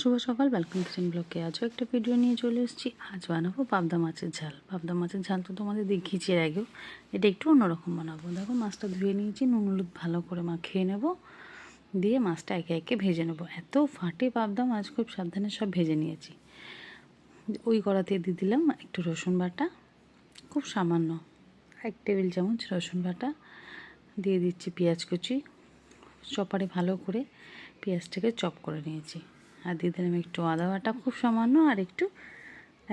শুভ সকাল, welcome kitchen ব্লগে আজও একটা ভিডিও নিয়ে চলে এসেছি। আজ বানাবো পাবদা মাছের ঝাল। পাবদা মাছের ঝাল তো তোমাদের দেখিয়েছি এর আগেও, এটা একটু অন্যরকম বানাবো। দেখো মাছটা ধুয়ে নিয়েছি, নুন হলুদ ভালো করে মাখিয়ে নেব, দিয়ে মাছটা একে একে ভেজে নেব। এত ফাটে পাবদা মাছ, খুব সাবধানে সব ভেজে নিয়েছি। ওই কড়াতে দিয়ে দিলাম একটু রসুন বাটা, খুব সামান্য 1 টেবিল চামচ রসুন বাটা, দিয়ে দিচ্ছি পেঁয়াজ কুচি, চপারে ভালো করে পেঁয়াজটাকে চপ করে নিয়েছি। আর দিয়ে দিলাম একটু আদা বাটা খুব সামান্য, আর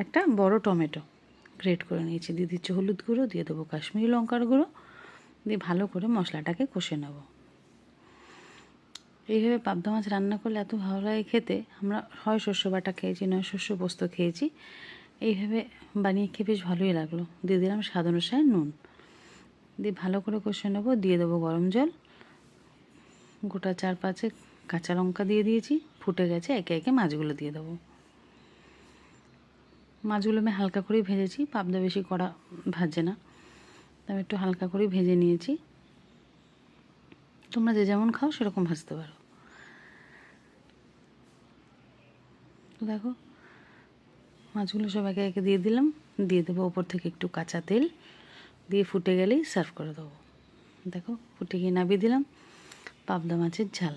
একটা বড় টমেটো গ্রেট করে নিয়েছি। দিয়ে দিচ্ছি হলুদ গুঁড়ো, দিয়ে দেবো কাশ্মীরি লঙ্কার গুঁড়ো, দিয়ে ভালো করে মশলাটাকে কষে নেব। এইভাবে পাবদা মাছ রান্না করলে এত ভালো লাগে খেতে। আমরা হয় শস্য বাটা খেয়েছি, নয় শস্য পোস্ত খেয়েছি। এইভাবে বানিয়ে খেয়ে বেশ ভালোই লাগলো। দিয়ে দিলাম স্বাদ অনুসারে নুন, দিয়ে ভালো করে কষে নেব। দিয়ে দেবো গরম জল, গোটা 4-5 কাঁচা লঙ্কা দিয়ে দিয়েছি, ফুটে গেছে। একে একে মাছগুলো দিয়ে দেবো। মাছগুলো আমি হালকা করেই ভেজেছি, পাবদা বেশি কড়া ভাজে না, আমি একটু হালকা করেই ভেজে নিয়েছি। তোমরা যে যেমন খাও সেরকম ভাজতে পারো। তো দেখো মাছগুলো সব একে একে দিয়ে দিলাম, দিয়ে দেবো ওপর থেকে একটু কাঁচা তেল, দিয়ে ফুটে গেলেই সার্ভ করে দেবো। দেখো ফুটে গিয়ে নামিয়ে দিলাম পাবদা মাছের ঝাল।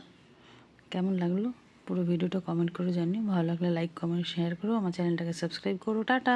কেমন লাগলো পুরো ভিডিওটা কমেন্ট করে জানিও। ভালো লাগলে লাইক কমেন্ট শেয়ার করো, আমার চ্যানেলটাকে সাবস্ক্রাইব করো। টাটা।